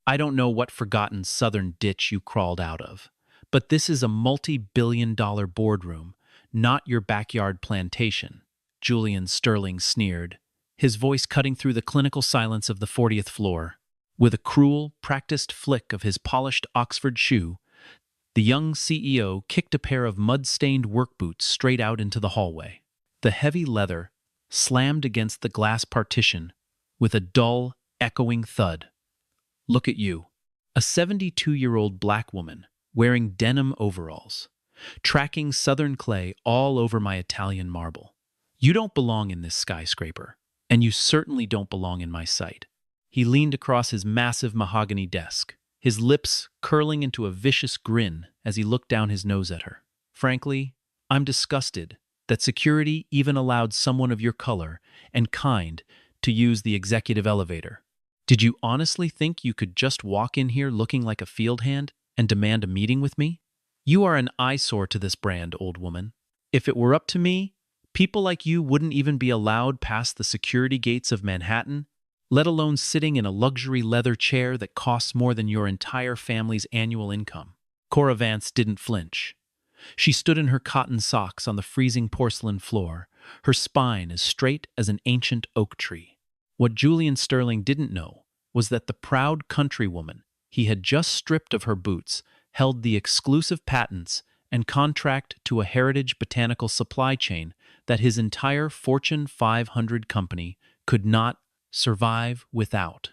I don't know what forgotten southern ditch you crawled out of, but this is a multi-billion-dollar boardroom, not your backyard plantation, Julian Sterling sneered, his voice cutting through the clinical silence of the 40th floor. With a cruel, practiced flick of his polished Oxford shoe, the young CEO kicked a pair of mud-stained work boots straight out into the hallway. The heavy leather slammed against the glass partition with a dull, echoing thud. Look at you, a 72-year-old black woman wearing denim overalls, tracking southern clay all over my Italian marble. You don't belong in this skyscraper, and you certainly don't belong in my sight. He leaned across his massive mahogany desk, his lips curling into a vicious grin as he looked down his nose at her. Frankly, I'm disgusted that security even allowed someone of your color and kind to use the executive elevator. Did you honestly think you could just walk in here looking like a field hand and demand a meeting with me? You are an eyesore to this brand, old woman. If it were up to me, people like you wouldn't even be allowed past the security gates of Manhattan, let alone sitting in a luxury leather chair that costs more than your entire family's annual income. Cora Vance didn't flinch. She stood in her cotton socks on the freezing porcelain floor, her spine as straight as an ancient oak tree. What Julian Sterling didn't know was that the proud countrywoman he had just stripped of her boots held the exclusive patents and contract to a heritage botanical supply chain that his entire Fortune 500 company could not survive without.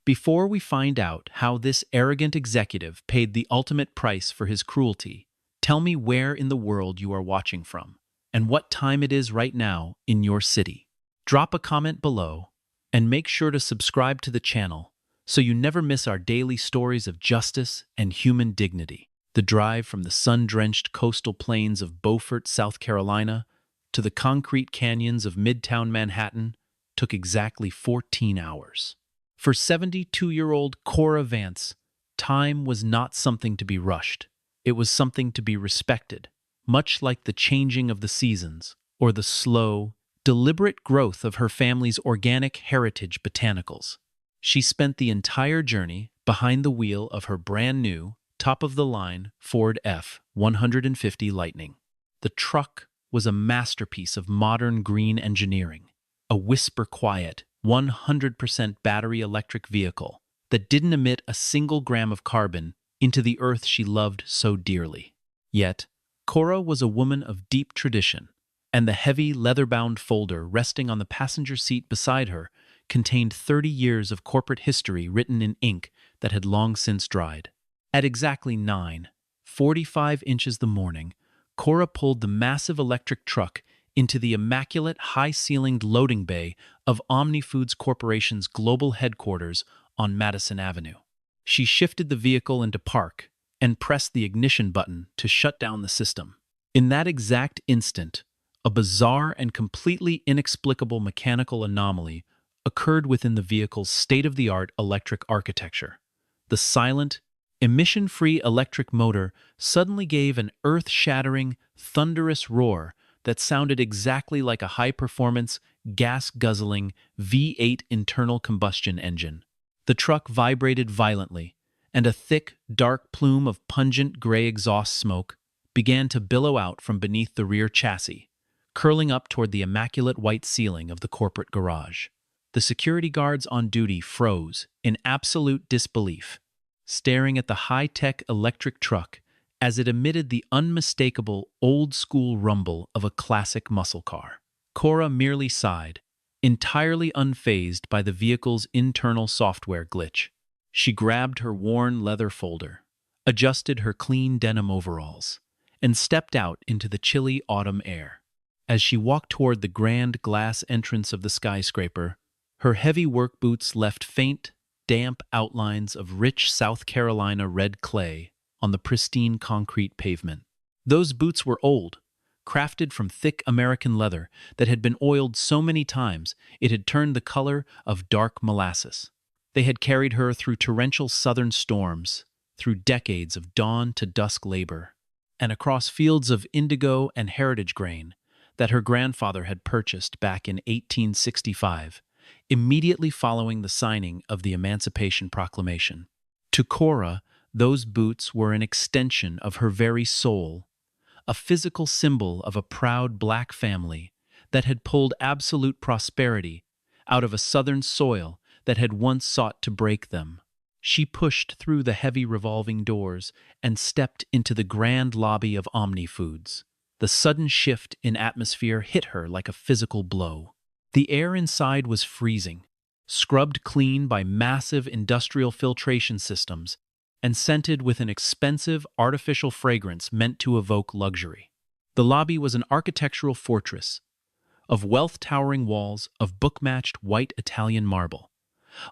Before we find out how this arrogant executive paid the ultimate price for his cruelty, tell me where in the world you are watching from and what time it is right now in your city. Drop a comment below and make sure to subscribe to the channel so you never miss our daily stories of justice and human dignity. The drive from the sun-drenched coastal plains of Beaufort, South Carolina, to the concrete canyons of Midtown Manhattan took exactly 14 hours. For 72-year-old Cora Vance, time was not something to be rushed. It was something to be respected, much like the changing of the seasons or the slow, deliberate growth of her family's organic heritage botanicals. She spent the entire journey behind the wheel of her brand-new, top-of-the-line Ford F-150 Lightning. The truck was a masterpiece of modern green engineering, a whisper-quiet, 100% battery-electric vehicle that didn't emit a single gram of carbon into the earth she loved so dearly. Yet, Cora was a woman of deep tradition, and the heavy leather-bound folder resting on the passenger seat beside her contained 30 years of corporate history written in ink that had long since dried. At exactly 9:45 inches the morning, Cora pulled the massive electric truck into the immaculate high-ceilinged loading bay of OmniFoods Corporation's global headquarters on Madison Avenue. She shifted the vehicle into park and pressed the ignition button to shut down the system. In that exact instant, a bizarre and completely inexplicable mechanical anomaly occurred within the vehicle's state-of-the-art electric architecture. The silent, emission-free electric motor suddenly gave an earth-shattering, thunderous roar that sounded exactly like a high-performance, gas-guzzling V8 internal combustion engine. The truck vibrated violently, and a thick, dark plume of pungent gray exhaust smoke began to billow out from beneath the rear chassis, curling up toward the immaculate white ceiling of the corporate garage. The security guards on duty froze in absolute disbelief, staring at the high-tech electric truck as it emitted the unmistakable old-school rumble of a classic muscle car. Cora merely sighed, entirely unfazed by the vehicle's internal software glitch. She grabbed her worn leather folder, adjusted her clean denim overalls, and stepped out into the chilly autumn air. As she walked toward the grand glass entrance of the skyscraper, her heavy work boots left faint, damp outlines of rich South Carolina red clay on the pristine concrete pavement. Those boots were old, crafted from thick American leather that had been oiled so many times it had turned the color of dark molasses. They had carried her through torrential southern storms, through decades of dawn-to-dusk labor, and across fields of indigo and heritage grain that her grandfather had purchased back in 1865, immediately following the signing of the Emancipation Proclamation. To Cora, those boots were an extension of her very soul, a physical symbol of a proud black family that had pulled absolute prosperity out of a southern soil that had once sought to break them. She pushed through the heavy revolving doors and stepped into the grand lobby of OmniFoods. The sudden shift in atmosphere hit her like a physical blow. The air inside was freezing, scrubbed clean by massive industrial filtration systems and scented with an expensive artificial fragrance meant to evoke luxury. The lobby was an architectural fortress of wealth-towering walls of book-matched white Italian marble,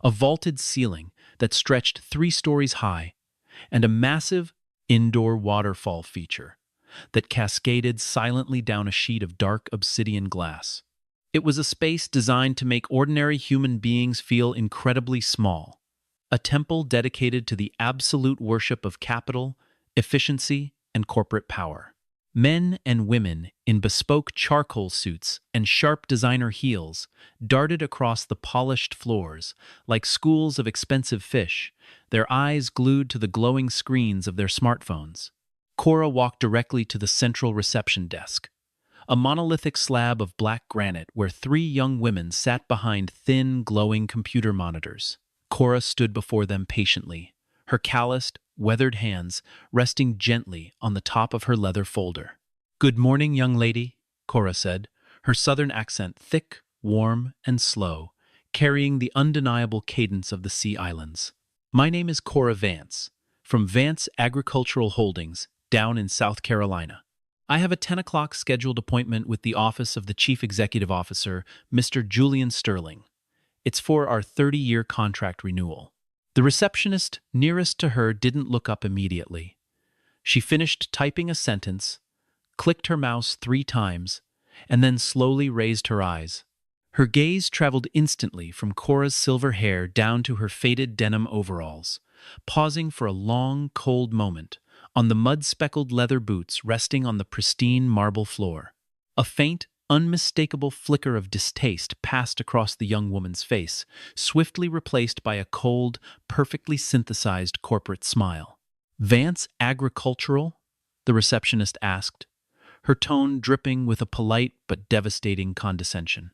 a vaulted ceiling that stretched 3 stories high, and a massive indoor waterfall feature that cascaded silently down a sheet of dark obsidian glass. It was a space designed to make ordinary human beings feel incredibly small, a temple dedicated to the absolute worship of capital, efficiency, and corporate power. Men and women in bespoke charcoal suits and sharp designer heels darted across the polished floors like schools of expensive fish, their eyes glued to the glowing screens of their smartphones. Cora walked directly to the central reception desk, a monolithic slab of black granite where 3 young women sat behind thin, glowing computer monitors. Cora stood before them patiently, her calloused, weathered hands resting gently on the top of her leather folder. "Good morning, young lady," Cora said, her southern accent thick, warm, and slow, carrying the undeniable cadence of the Sea Islands. "My name is Cora Vance, from Vance Agricultural Holdings, down in South Carolina. I have a 10 o'clock scheduled appointment with the office of the Chief Executive Officer, Mr. Julian Sterling. It's for our 30-year contract renewal." The receptionist nearest to her didn't look up immediately. She finished typing a sentence, clicked her mouse 3 times, and then slowly raised her eyes. Her gaze traveled instantly from Cora's silver hair down to her faded denim overalls, pausing for a long, cold moment on the mud-speckled leather boots resting on the pristine marble floor. A faint, unmistakable flicker of distaste passed across the young woman's face, swiftly replaced by a cold, perfectly synthesized corporate smile. "Vance Agricultural?" the receptionist asked, her tone dripping with a polite but devastating condescension.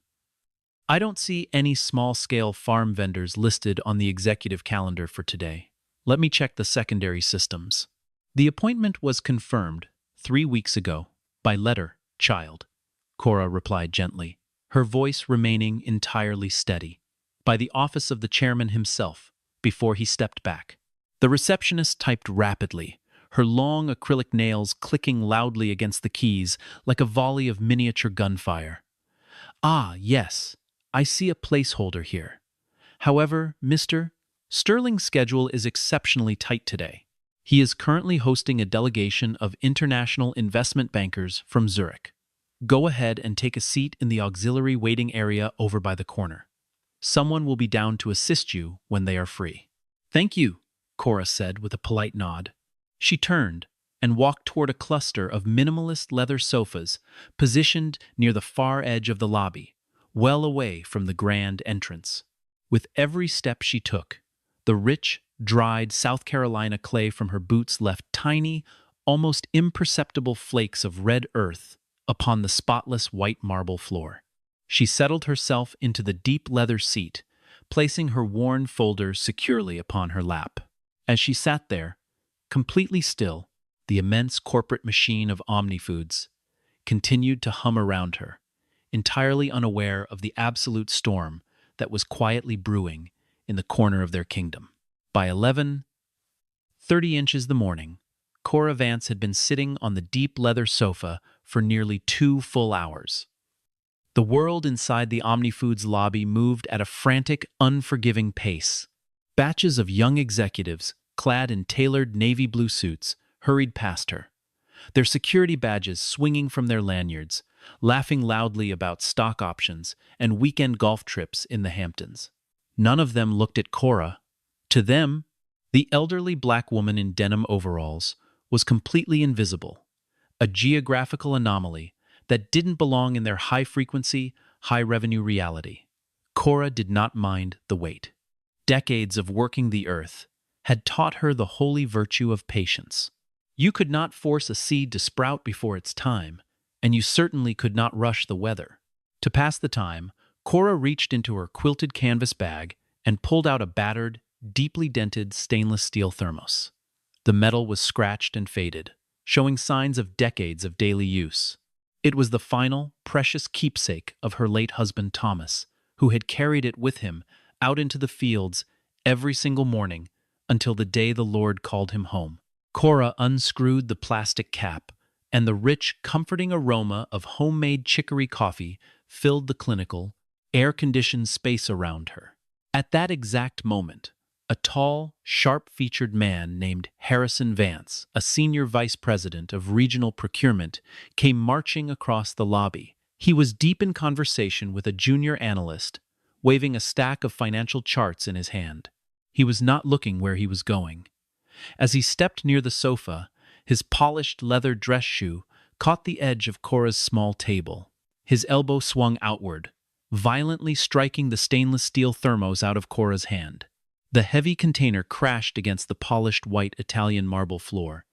"I don't see any small-scale farm vendors listed on the executive calendar for today. Let me check the secondary systems." "The appointment was confirmed 3 weeks ago, by letter, child," Cora replied gently, her voice remaining entirely steady, "by the office of the chairman himself, before he stepped back." The receptionist typed rapidly, her long acrylic nails clicking loudly against the keys like a volley of miniature gunfire. "Ah, yes, I see a placeholder here. However, Mr. Sterling's schedule is exceptionally tight today. He is currently hosting a delegation of international investment bankers from Zurich. Go ahead and take a seat in the auxiliary waiting area over by the corner. Someone will be down to assist you when they are free." "Thank you," Cora said with a polite nod. She turned and walked toward a cluster of minimalist leather sofas positioned near the far edge of the lobby, well away from the grand entrance. With every step she took, the rich, dried South Carolina clay from her boots left tiny, almost imperceptible flakes of red earth upon the spotless white marble floor. She settled herself into the deep leather seat, placing her worn folder securely upon her lap. As she sat there, completely still, the immense corporate machine of OmniFoods continued to hum around her, entirely unaware of the absolute storm that was quietly brewing in the corner of their kingdom. By 11:30 inches the morning, Cora Vance had been sitting on the deep leather sofa for nearly 2 full hours. The world inside the OmniFoods lobby moved at a frantic, unforgiving pace. Batches of young executives, clad in tailored navy blue suits, hurried past her, their security badges swinging from their lanyards, laughing loudly about stock options and weekend golf trips in the Hamptons. None of them looked at Cora. To them, the elderly black woman in denim overalls was completely invisible, a geographical anomaly that didn't belong in their high-frequency, high-revenue reality. Cora did not mind the wait. Decades of working the earth had taught her the holy virtue of patience. You could not force a seed to sprout before its time, and you certainly could not rush the weather. To pass the time, Cora reached into her quilted canvas bag and pulled out a battered, deeply dented stainless steel thermos. The metal was scratched and faded, showing signs of decades of daily use. It was the final, precious keepsake of her late husband Thomas, who had carried it with him out into the fields every single morning until the day the Lord called him home. Cora unscrewed the plastic cap, and the rich, comforting aroma of homemade chicory coffee filled the clinical, air-conditioned space around her. At that exact moment, a tall, sharp-featured man named Harrison Vance, a senior vice president of regional procurement, came marching across the lobby. He was deep in conversation with a junior analyst, waving a stack of financial charts in his hand. He was not looking where he was going. As he stepped near the sofa, his polished leather dress shoe caught the edge of Cora's small table. His elbow swung outward, violently striking the stainless steel thermos out of Cora's hand. The heavy container crashed against the polished white Italian marble floor,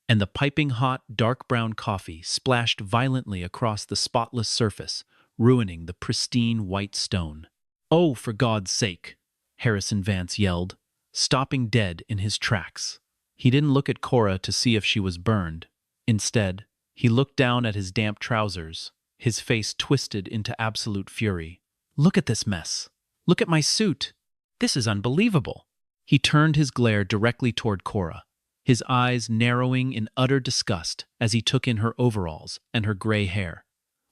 and the piping hot, dark brown coffee splashed violently across the spotless surface, ruining the pristine white stone. "Oh, for God's sake!" Harrison Vance yelled, stopping dead in his tracks. He didn't look at Cora to see if she was burned. Instead, he looked down at his damp trousers, his face twisted into absolute fury. "Look at this mess. Look at my suit. This is unbelievable." He turned his glare directly toward Cora, his eyes narrowing in utter disgust as he took in her overalls and her gray hair.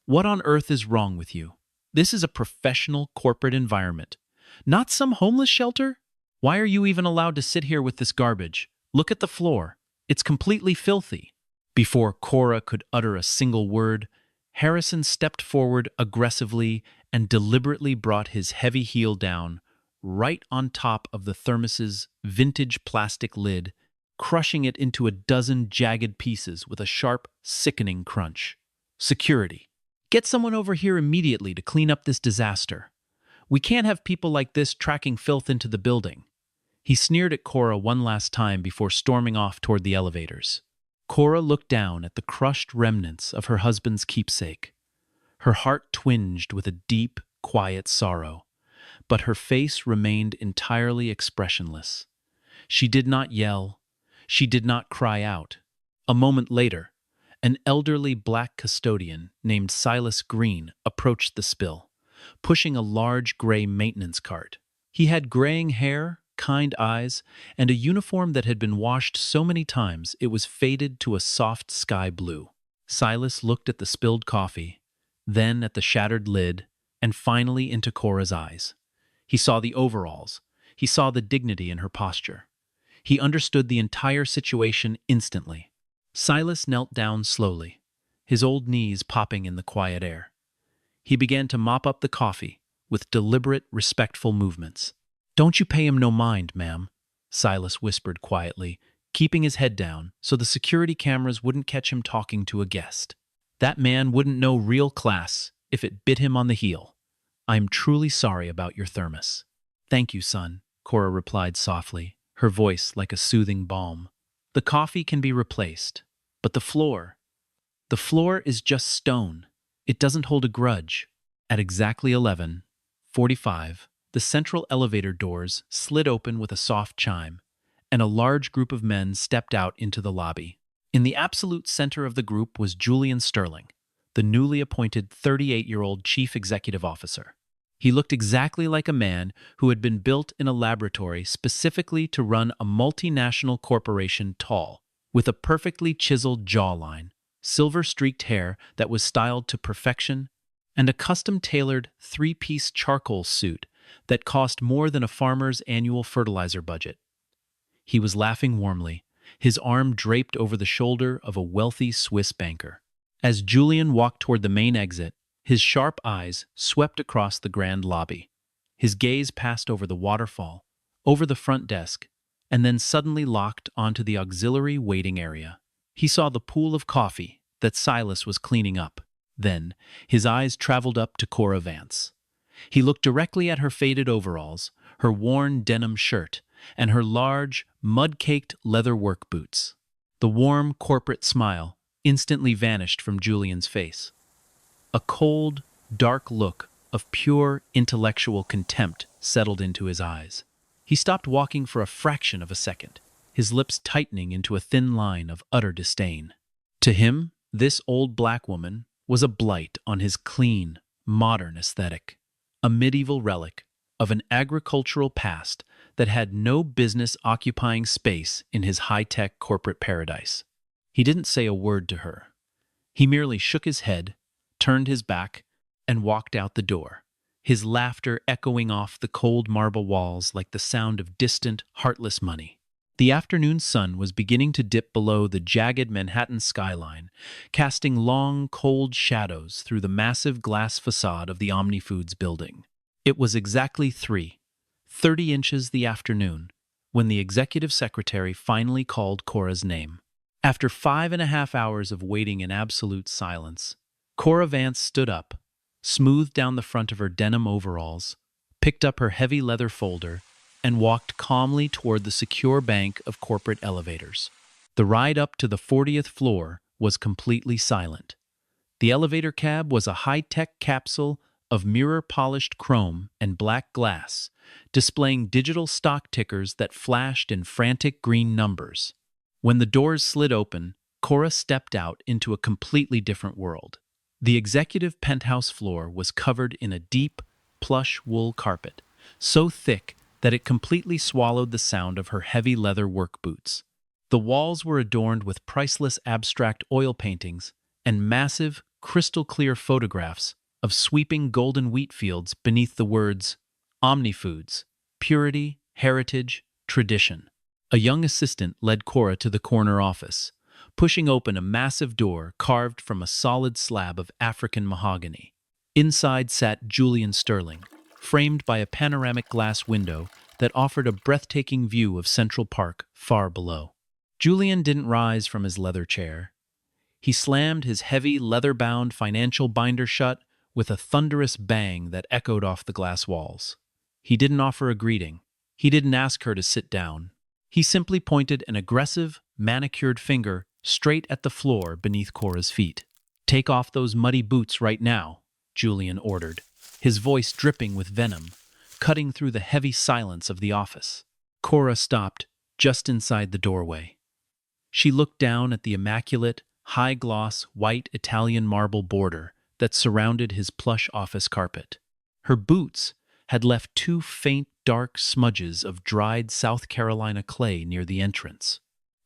"What on earth is wrong with you? This is a professional corporate environment, not some homeless shelter. Why are you even allowed to sit here with this garbage? Look at the floor. It's completely filthy." Before Cora could utter a single word, Harrison stepped forward aggressively and deliberately brought his heavy heel down right on top of the thermos's vintage plastic lid, crushing it into a dozen jagged pieces with a sharp, sickening crunch. "Security. Get someone over here immediately to clean up this disaster. We can't have people like this tracking filth into the building." He sneered at Cora one last time before storming off toward the elevators. Cora looked down at the crushed remnants of her husband's keepsake. Her heart twinged with a deep, quiet sorrow, but her face remained entirely expressionless. She did not yell. She did not cry out. A moment later, an elderly black custodian named Silas Green approached the spill, pushing a large gray maintenance cart. He had graying hair, kind eyes, and a uniform that had been washed so many times it was faded to a soft sky blue. Silas looked at the spilled coffee, then at the shattered lid, and finally into Cora's eyes. He saw the overalls. He saw the dignity in her posture. He understood the entire situation instantly. Silas knelt down slowly, his old knees popping in the quiet air. He began to mop up the coffee with deliberate, respectful movements. "Don't you pay him no mind, ma'am," Silas whispered quietly, keeping his head down so the security cameras wouldn't catch him talking to a guest. "That man wouldn't know real class if it bit him on the heel. I'm truly sorry about your thermos." "Thank you, son," Cora replied softly, her voice like a soothing balm. "The coffee can be replaced, but the floor is just stone. It doesn't hold a grudge." At exactly 11:45, the central elevator doors slid open with a soft chime, and a large group of men stepped out into the lobby. In the absolute center of the group was Julian Sterling, the newly appointed 38-year-old chief executive officer. He looked exactly like a man who had been built in a laboratory specifically to run a multinational corporation tall, with a perfectly chiseled jawline, silver-streaked hair that was styled to perfection, and a custom-tailored three-piece charcoal suit that cost more than a farmer's annual fertilizer budget. He was laughing warmly, his arm draped over the shoulder of a wealthy Swiss banker. As Julian walked toward the main exit, his sharp eyes swept across the grand lobby. His gaze passed over the waterfall, over the front desk, and then suddenly locked onto the auxiliary waiting area. He saw the pool of coffee that Silas was cleaning up. Then, his eyes traveled up to Cora Vance. He looked directly at her faded overalls, her worn denim shirt, and her large, mud-caked leather work boots. The warm corporate smile instantly vanished from Julian's face. A cold, dark look of pure intellectual contempt settled into his eyes. He stopped walking for a fraction of a second, his lips tightening into a thin line of utter disdain. To him, this old black woman was a blight on his clean, modern aesthetic, a medieval relic of an agricultural past that had no business occupying space in his high-tech corporate paradise. He didn't say a word to her. He merely shook his head, turned his back, and walked out the door, his laughter echoing off the cold marble walls like the sound of distant, heartless money. The afternoon sun was beginning to dip below the jagged Manhattan skyline, casting long, cold shadows through the massive glass facade of the OmniFoods building. It was exactly 3:30 inches the afternoon when the executive secretary finally called Cora's name. After 5.5 hours of waiting in absolute silence, Cora Vance stood up, smoothed down the front of her denim overalls, picked up her heavy leather folder, and walked calmly toward the secure bank of corporate elevators. The ride up to the 40th floor was completely silent. The elevator cab was a high-tech capsule of mirror-polished chrome and black glass, displaying digital stock tickers that flashed in frantic green numbers. When the doors slid open, Cora stepped out into a completely different world. The executive penthouse floor was covered in a deep, plush wool carpet, so thick that it completely swallowed the sound of her heavy leather work boots. The walls were adorned with priceless abstract oil paintings and massive, crystal-clear photographs of sweeping golden wheat fields beneath the words OmniFoods, Purity, Heritage, Tradition. A young assistant led Cora to the corner office, pushing open a massive door carved from a solid slab of African mahogany. Inside sat Julian Sterling, framed by a panoramic glass window that offered a breathtaking view of Central Park far below. Julian didn't rise from his leather chair. He slammed his heavy, leather-bound financial binder shut with a thunderous bang that echoed off the glass walls. He didn't offer a greeting. He didn't ask her to sit down. He simply pointed an aggressive, manicured finger straight at the floor beneath Cora's feet. "Take off those muddy boots right now," Julian ordered, his voice dripping with venom, cutting through the heavy silence of the office. Cora stopped just inside the doorway. She looked down at the immaculate, high-gloss, white Italian marble border that surrounded his plush office carpet. Her boots had left two faint, dark smudges of dried South Carolina clay near the entrance.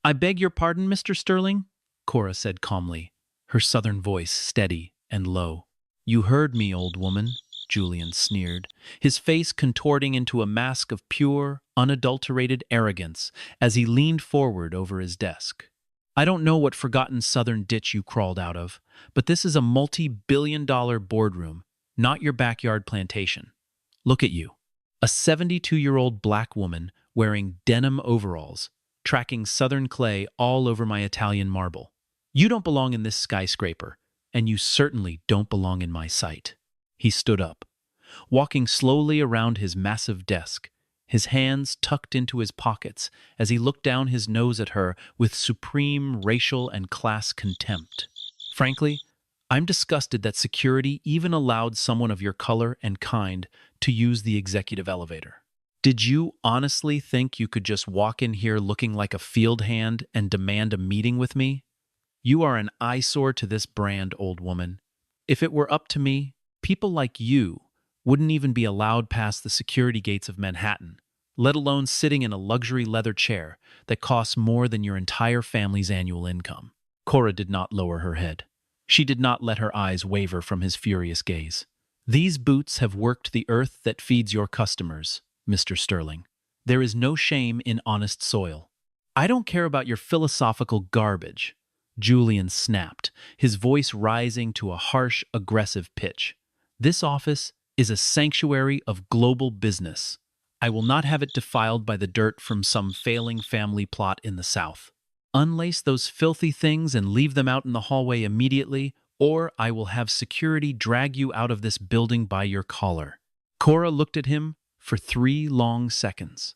"I beg your pardon, Mr. Sterling," Cora said calmly, her southern voice steady and low. "You heard me, old woman," Julian sneered, his face contorting into a mask of pure, unadulterated arrogance as he leaned forward over his desk. "I don't know what forgotten southern ditch you crawled out of, but this is a multi-billion-dollar boardroom, not your backyard plantation. Look at you. A 72-year-old black woman wearing denim overalls, tracking southern clay all over my Italian marble. You don't belong in this skyscraper, and you certainly don't belong in my sight." He stood up, walking slowly around his massive desk, his hands tucked into his pockets as he looked down his nose at her with supreme racial and class contempt. "Frankly, I'm disgusted that security even allowed someone of your color and kind to use the executive elevator. Did you honestly think you could just walk in here looking like a field hand and demand a meeting with me? You are an eyesore to this brand, old woman. If it were up to me, people like you wouldn't even be allowed past the security gates of Manhattan, let alone sitting in a luxury leather chair that costs more than your entire family's annual income." Cora did not lower her head. She did not let her eyes waver from his furious gaze. "These boots have worked the earth that feeds your customers, Mr. Sterling. There is no shame in honest soil. I don't care about your philosophical garbage," Julian snapped, his voice rising to a harsh, aggressive pitch. "This office is a sanctuary of global business. I will not have it defiled by the dirt from some failing family plot in the South. Unlace those filthy things and leave them out in the hallway immediately, or I will have security drag you out of this building by your collar." Cora looked at him for 3 long seconds.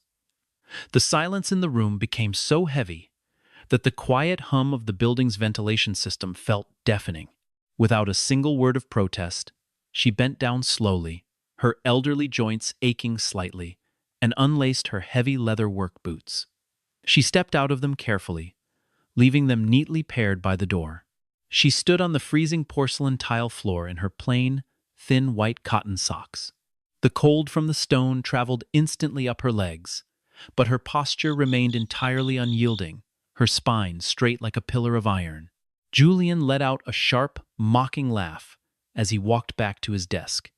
The silence in the room became so heavy that the quiet hum of the building's ventilation system felt deafening. Without a single word of protest, she bent down slowly, her elderly joints aching slightly, and unlaced her heavy leather work boots. She stepped out of them carefully, leaving them neatly paired by the door. She stood on the freezing porcelain tile floor in her plain, thin white cotton socks. The cold from the stone traveled instantly up her legs, but her posture remained entirely unyielding, her spine straight like a pillar of iron. Julian let out a sharp, mocking laugh as he walked back to his desk.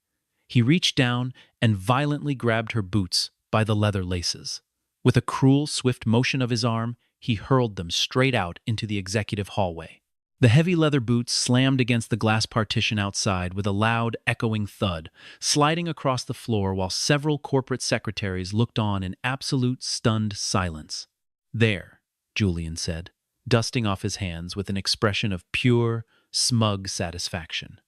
He reached down and violently grabbed her boots by the leather laces. With a cruel, swift motion of his arm, he hurled them straight out into the executive hallway. The heavy leather boots slammed against the glass partition outside with a loud, echoing thud, sliding across the floor while several corporate secretaries looked on in absolute stunned silence. "There," Julian said, dusting off his hands with an expression of pure, smug satisfaction.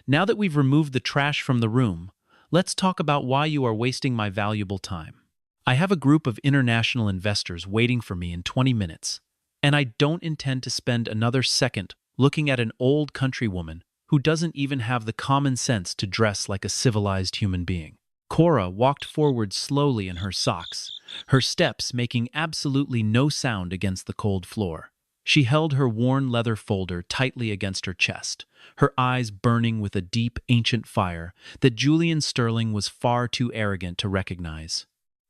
"Now that we've removed the trash from the room, let's talk about why you are wasting my valuable time. I have a group of international investors waiting for me in 20 minutes, and I don't intend to spend another second looking at an old countrywoman who doesn't even have the common sense to dress like a civilized human being." Cora walked forward slowly in her socks, her steps making absolutely no sound against the cold floor. She held her worn leather folder tightly against her chest, her eyes burning with a deep, ancient fire that Julian Sterling was far too arrogant to recognize.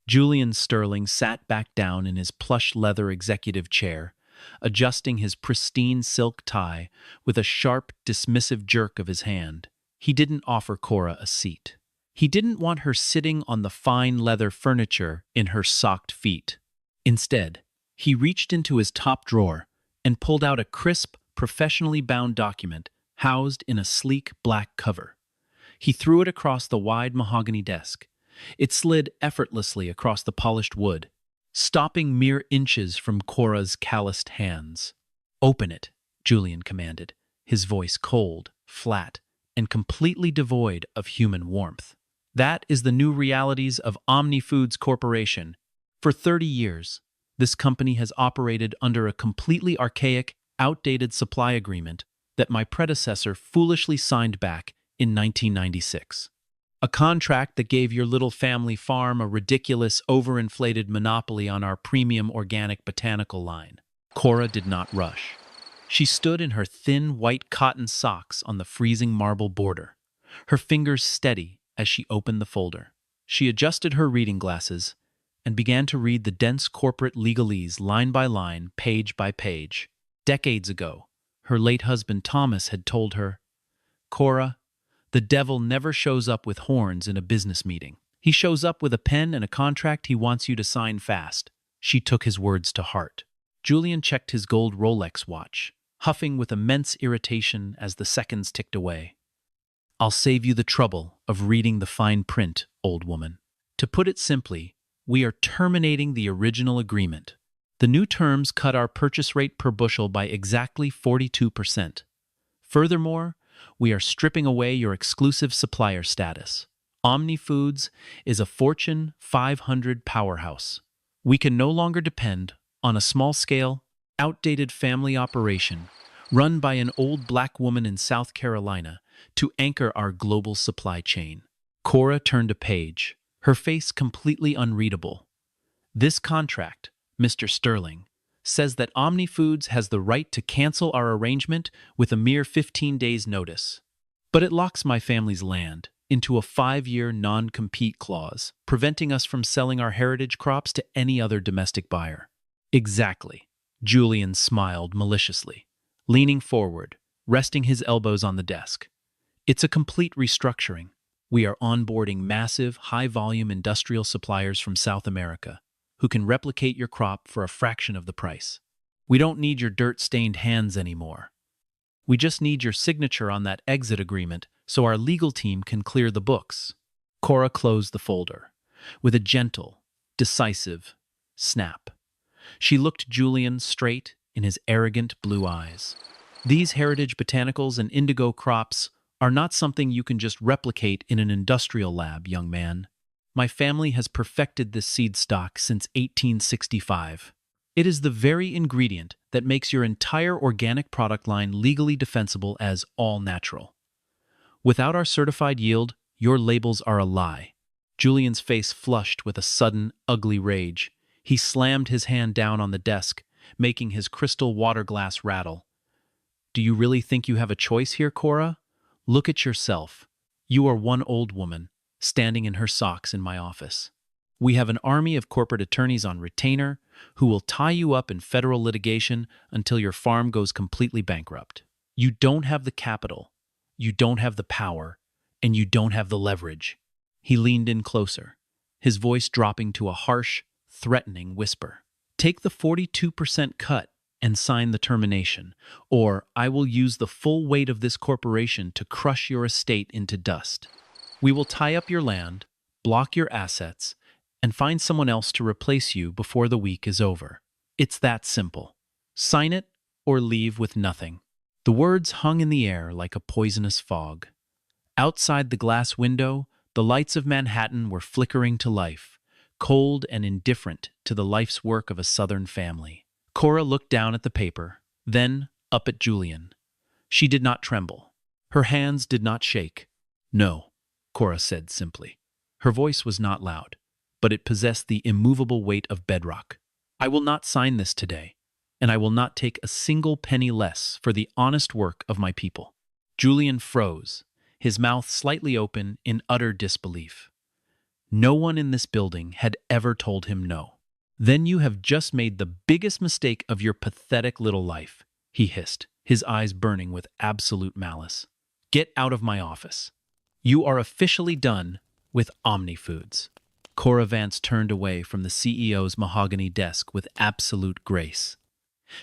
Julian Sterling sat back down in his plush leather executive chair, adjusting his pristine silk tie with a sharp, dismissive jerk of his hand. He didn't offer Cora a seat. He didn't want her sitting on the fine leather furniture in her socked feet. Instead, he reached into his top drawer and pulled out a crisp, professionally bound document housed in a sleek black cover. He threw it across the wide mahogany desk. It slid effortlessly across the polished wood, stopping mere inches from Cora's calloused hands. "Open it," Julian commanded, his voice cold, flat, and completely devoid of human warmth. That is the new realities of OmniFoods Corporation. For 30 years, this company has operated under a completely archaic, outdated supply agreement that my predecessor foolishly signed back in 1996. A contract that gave your little family farm a ridiculous, overinflated monopoly on our premium organic botanical line. Cora did not rush. She stood in her thin white cotton socks on the freezing marble border, her fingers steady as she opened the folder. She adjusted her reading glasses and began to read the dense corporate legalese line by line, page by page. Decades ago, her late husband Thomas had told her, "Cora, the devil never shows up with horns in a business meeting. He shows up with a pen and a contract he wants you to sign fast." She took his words to heart. Julian checked his gold Rolex watch, huffing with immense irritation as the seconds ticked away. "I'll save you the trouble of reading the fine print, old woman. To put it simply, we are terminating the original agreement. The new terms cut our purchase rate per bushel by exactly 42%. Furthermore, we are stripping away your exclusive supplier status. OmniFoods is a Fortune 500 powerhouse. We can no longer depend on a small-scale, outdated family operation run by an old black woman in South Carolina to anchor our global supply chain." Cora turned a page, her face completely unreadable. "This contract, Mr. Sterling, says that OmniFoods has the right to cancel our arrangement with a mere 15 days' notice. But it locks my family's land into a 5-year non-compete clause, preventing us from selling our heritage crops to any other domestic buyer." "Exactly." Julian smiled maliciously, leaning forward, resting his elbows on the desk. "It's a complete restructuring. We are onboarding massive, high-volume industrial suppliers from South America who can replicate your crop for a fraction of the price. We don't need your dirt-stained hands anymore. We just need your signature on that exit agreement so our legal team can clear the books." Cora closed the folder with a gentle, decisive snap. She looked Julian straight in his arrogant blue eyes. "These heritage botanicals and indigo crops are not something you can just replicate in an industrial lab, young man. My family has perfected this seed stock since 1865. It is the very ingredient that makes your entire organic product line legally defensible as all natural. Without our certified yield, your labels are a lie." Julian's face flushed with a sudden, ugly rage. He slammed his hand down on the desk, making his crystal water glass rattle. "Do you really think you have a choice here, Cora? Look at yourself. You are one old woman, standing in her socks in my office. We have an army of corporate attorneys on retainer who will tie you up in federal litigation until your farm goes completely bankrupt. You don't have the capital, you don't have the power, and you don't have the leverage." He leaned in closer, his voice dropping to a harsh, threatening whisper. "Take the 42% cut and sign the termination, or I will use the full weight of this corporation to crush your estate into dust. We will tie up your land, block your assets, and find someone else to replace you before the week is over. It's that simple. Sign it or leave with nothing." The words hung in the air like a poisonous fog. Outside the glass window, the lights of Manhattan were flickering to life, cold and indifferent to the life's work of a Southern family. Cora looked down at the paper, then up at Julian. She did not tremble. Her hands did not shake. "No," Cora said simply. Her voice was not loud, but it possessed the immovable weight of bedrock. "I will not sign this today, and I will not take a single penny less for the honest work of my people." Julian froze, his mouth slightly open in utter disbelief. No one in this building had ever told him no. "Then you have just made the biggest mistake of your pathetic little life," he hissed, his eyes burning with absolute malice. "Get out of my office. You are officially done with OmniFoods." Cora Vance turned away from the CEO's mahogany desk with absolute grace.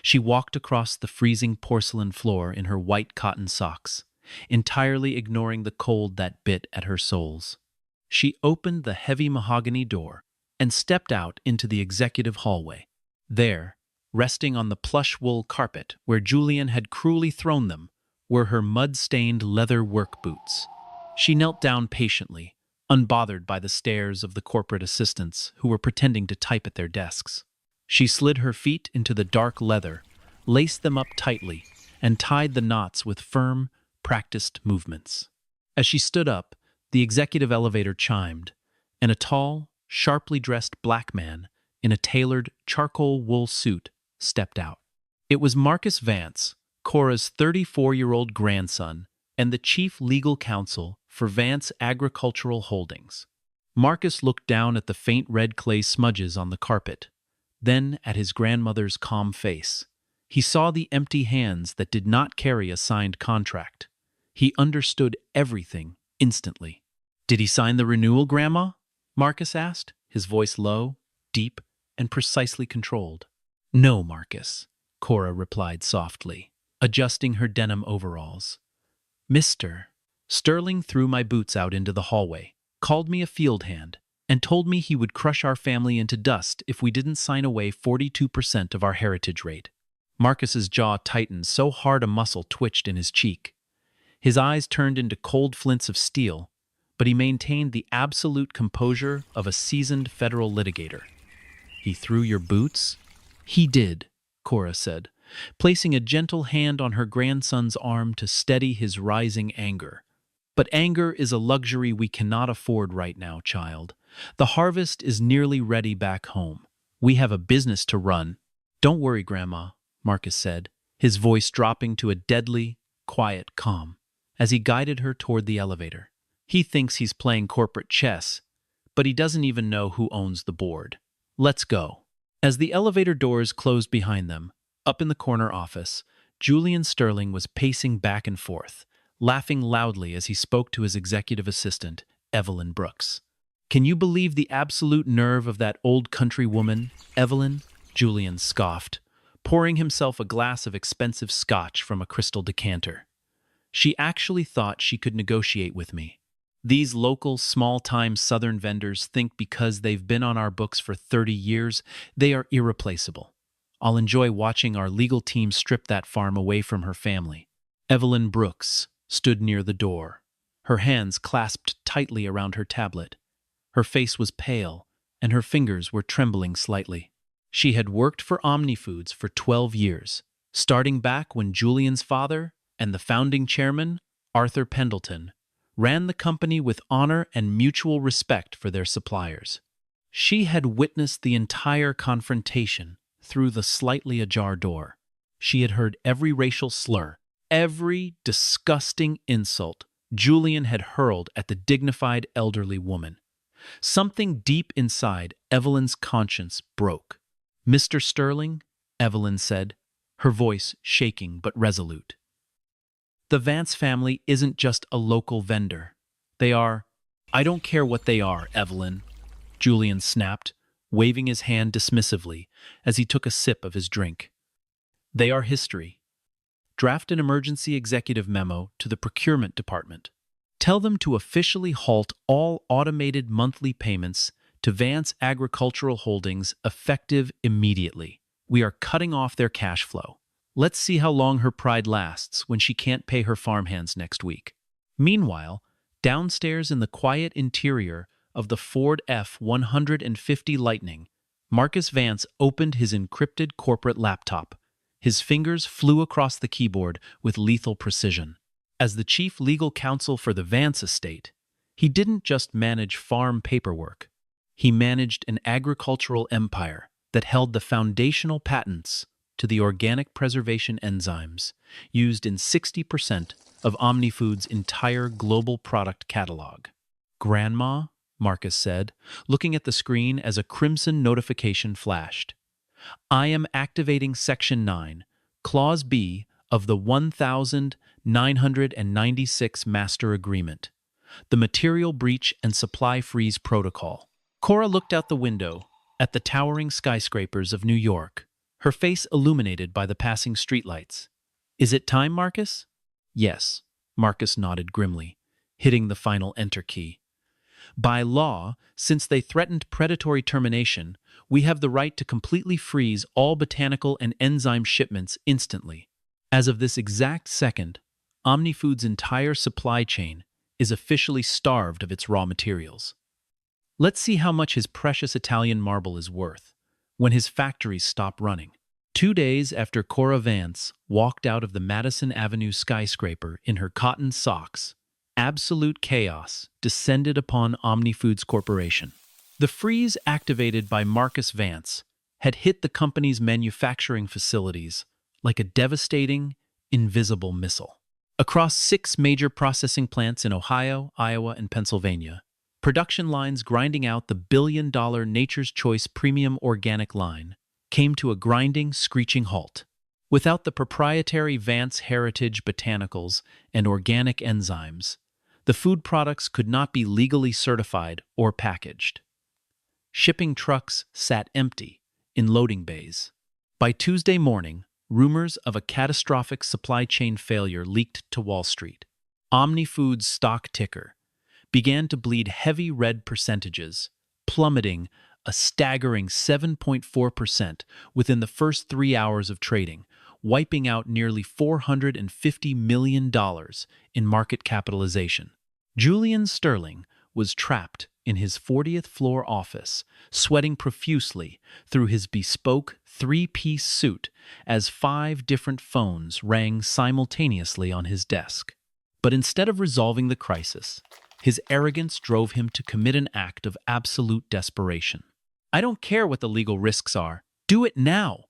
She walked across the freezing porcelain floor in her white cotton socks, entirely ignoring the cold that bit at her soles. She opened the heavy mahogany door and stepped out into the executive hallway. There, resting on the plush wool carpet where Julian had cruelly thrown them, were her mud-stained leather work boots. She knelt down patiently, unbothered by the stares of the corporate assistants who were pretending to type at their desks. She slid her feet into the dark leather, laced them up tightly, and tied the knots with firm, practiced movements. As she stood up, the executive elevator chimed, and a tall, sharply dressed black man in a tailored charcoal wool suit stepped out. It was Marcus Vance, Cora's 34-year-old grandson, and the chief legal counsel for Vance Agricultural Holdings. Marcus looked down at the faint red clay smudges on the carpet, then at his grandmother's calm face. He saw the empty hands that did not carry a signed contract. He understood everything instantly. "Did he sign the renewal, Grandma?" Marcus asked, his voice low, deep, and precisely controlled. "No, Marcus," Cora replied softly, adjusting her denim overalls. "Mr. Sterling threw my boots out into the hallway, called me a field hand, and told me he would crush our family into dust if we didn't sign away 42% of our heritage rate." Marcus's jaw tightened so hard a muscle twitched in his cheek. His eyes turned into cold flints of steel, but he maintained the absolute composure of a seasoned federal litigator. "He threw your boots?" "He did," Cora said, placing a gentle hand on her grandson's arm to steady his rising anger. "But anger is a luxury we cannot afford right now, child. The harvest is nearly ready back home. We have a business to run." "Don't worry, Grandma," Marcus said, his voice dropping to a deadly, quiet calm, as he guided her toward the elevator. "He thinks he's playing corporate chess, but he doesn't even know who owns the board. Let's go." As the elevator doors closed behind them, up in the corner office, Julian Sterling was pacing back and forth, laughing loudly as he spoke to his executive assistant, Evelyn Brooks. "Can you believe the absolute nerve of that old country woman, Evelyn?" Julian scoffed, pouring himself a glass of expensive scotch from a crystal decanter. "She actually thought she could negotiate with me. These local, small-time Southern vendors think because they've been on our books for 30 years, they are irreplaceable. I'll enjoy watching our legal team strip that farm away from her family." Evelyn Brooks stood near the door, her hands clasped tightly around her tablet. Her face was pale, and her fingers were trembling slightly. She had worked for OmniFoods for 12 years, starting back when Julian's father and the founding chairman, Arthur Pendleton, ran the company with honor and mutual respect for their suppliers. She had witnessed the entire confrontation through the slightly ajar door. She had heard every racial slur, every disgusting insult Julian had hurled at the dignified elderly woman. Something deep inside Evelyn's conscience broke. "Mr. Sterling," Evelyn said, her voice shaking but resolute. "The Vance family isn't just a local vendor. They are—" "I don't care what they are, Evelyn," Julian snapped, waving his hand dismissively as he took a sip of his drink. "They are history. Draft an emergency executive memo to the procurement department. Tell them to officially halt all automated monthly payments to Vance Agricultural Holdings effective immediately. We are cutting off their cash flow. Let's see how long her pride lasts when she can't pay her farmhands next week." Meanwhile, downstairs in the quiet interior of the Ford F-150 Lightning, Marcus Vance opened his encrypted corporate laptop. His fingers flew across the keyboard with lethal precision. As the chief legal counsel for the Vance estate, he didn't just manage farm paperwork. He managed an agricultural empire that held the foundational patents to the organic preservation enzymes used in 60% of OmniFoods' entire global product catalog. "Grandma," Marcus said, looking at the screen as a crimson notification flashed. "I am activating Section 9, Clause B of the 1996 Master Agreement, the Material Breach and Supply Freeze Protocol." Cora looked out the window at the towering skyscrapers of New York, her face illuminated by the passing streetlights. "Is it time, Marcus?" "Yes," Marcus nodded grimly, hitting the final enter key. "By law, since they threatened predatory termination, we have the right to completely freeze all botanical and enzyme shipments instantly. As of this exact second, OmniFoods' entire supply chain is officially starved of its raw materials. Let's see how much his precious Italian marble is worth when his factories stop running." 2 days after Cora Vance walked out of the Madison Avenue skyscraper in her cotton socks, absolute chaos descended upon OmniFoods Corporation. The freeze activated by Marcus Vance had hit the company's manufacturing facilities like a devastating, invisible missile. Across 6 major processing plants in Ohio, Iowa, and Pennsylvania, production lines grinding out the billion-dollar Nature's Choice Premium Organic line came to a grinding, screeching halt. Without the proprietary Vance Heritage botanicals and organic enzymes, the food products could not be legally certified or packaged. Shipping trucks sat empty in loading bays. By Tuesday morning, rumors of a catastrophic supply chain failure leaked to Wall Street. OmniFoods' stock ticker began to bleed heavy red percentages, plummeting a staggering 7.4% within the first 3 hours of trading, wiping out nearly $450 million in market capitalization. Julian Sterling was trapped in his 40th floor office, sweating profusely through his bespoke 3-piece suit as 5 different phones rang simultaneously on his desk. But instead of resolving the crisis, his arrogance drove him to commit an act of absolute desperation. "I don't care what the legal risks are. Do it now!"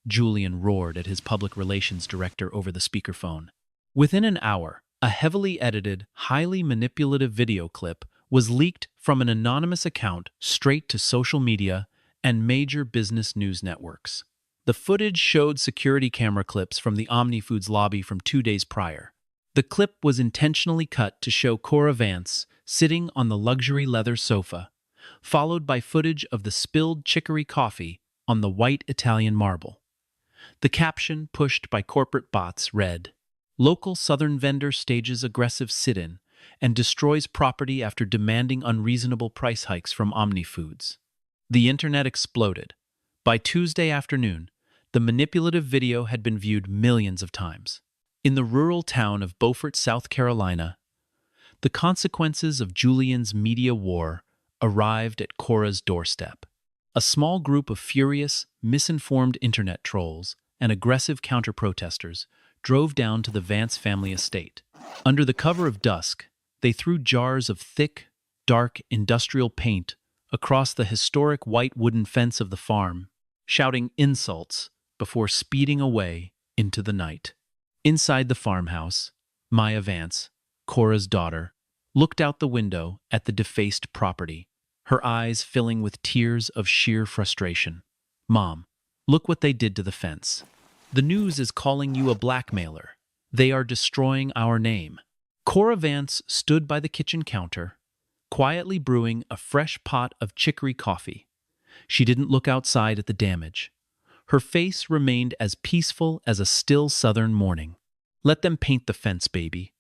Julian roared at his public relations director over the speakerphone. Within an hour, a heavily edited, highly manipulative video clip was leaked from an anonymous account straight to social media and major business news networks. The footage showed security camera clips from the OmniFoods lobby from 2 days prior. The clip was intentionally cut to show Cora Vance sitting on the luxury leather sofa, followed by footage of the spilled chicory coffee on the white Italian marble. The caption, pushed by corporate bots, read, "Local Southern vendor stages aggressive sit-in and destroys property after demanding unreasonable price hikes from OmniFoods." The internet exploded. By Tuesday afternoon, the manipulative video had been viewed millions of times. In the rural town of Beaufort, South Carolina, the consequences of Julian's media war arrived at Cora's doorstep. A small group of furious, misinformed internet trolls and aggressive counter-protesters drove down to the Vance family estate. Under the cover of dusk, they threw jars of thick, dark industrial paint across the historic white wooden fence of the farm, shouting insults before speeding away into the night. Inside the farmhouse, Maya Vance, Cora's daughter, looked out the window at the defaced property, her eyes filling with tears of sheer frustration. "Mom, look what they did to the fence. The news is calling you a blackmailer. They are destroying our name." Cora Vance stood by the kitchen counter, quietly brewing a fresh pot of chicory coffee. She didn't look outside at the damage. Her face remained as peaceful as a still southern morning. "Let them paint the fence, baby.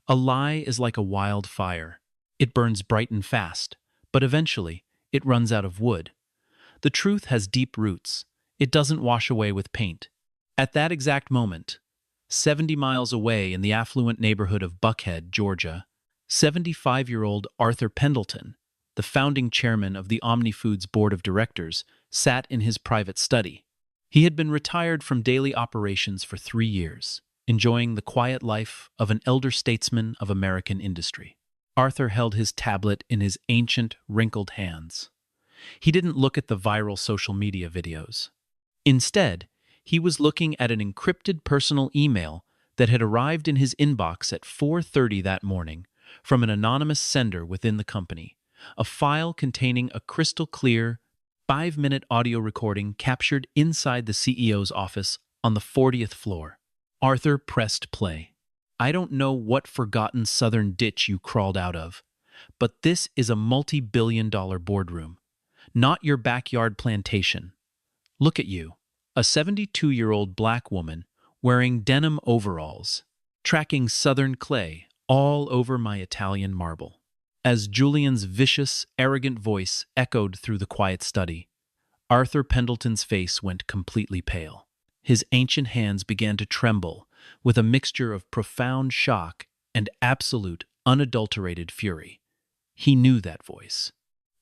A lie is like a wildfire. It burns bright and fast, but eventually it runs out of wood. The truth has deep roots. It doesn't wash away with paint." At that exact moment, 70 miles away in the affluent neighborhood of Buckhead, Georgia, 75-year-old Arthur Pendleton, the founding chairman of the OmniFoods Board of Directors, sat in his private study. He had been retired from daily operations for 3 years, enjoying the quiet life of an elder statesman of American industry. Arthur held his tablet in his ancient, wrinkled hands. He didn't look at the viral social media videos. Instead, he was looking at an encrypted personal email that had arrived in his inbox at 4:30 that morning from an anonymous sender within the company, a file containing a crystal-clear, 5-minute audio recording captured inside the CEO's office on the 40th floor. Arthur pressed play. "I don't know what forgotten southern ditch you crawled out of, but this is a multi-billion-dollar boardroom, not your backyard plantation. Look at you, a 72-year-old black woman wearing denim overalls, tracking southern clay all over my Italian marble." As Julian's vicious, arrogant voice echoed through the quiet study, Arthur Pendleton's face went completely pale. His ancient hands began to tremble with a mixture of profound shock and absolute, unadulterated fury. He knew that voice.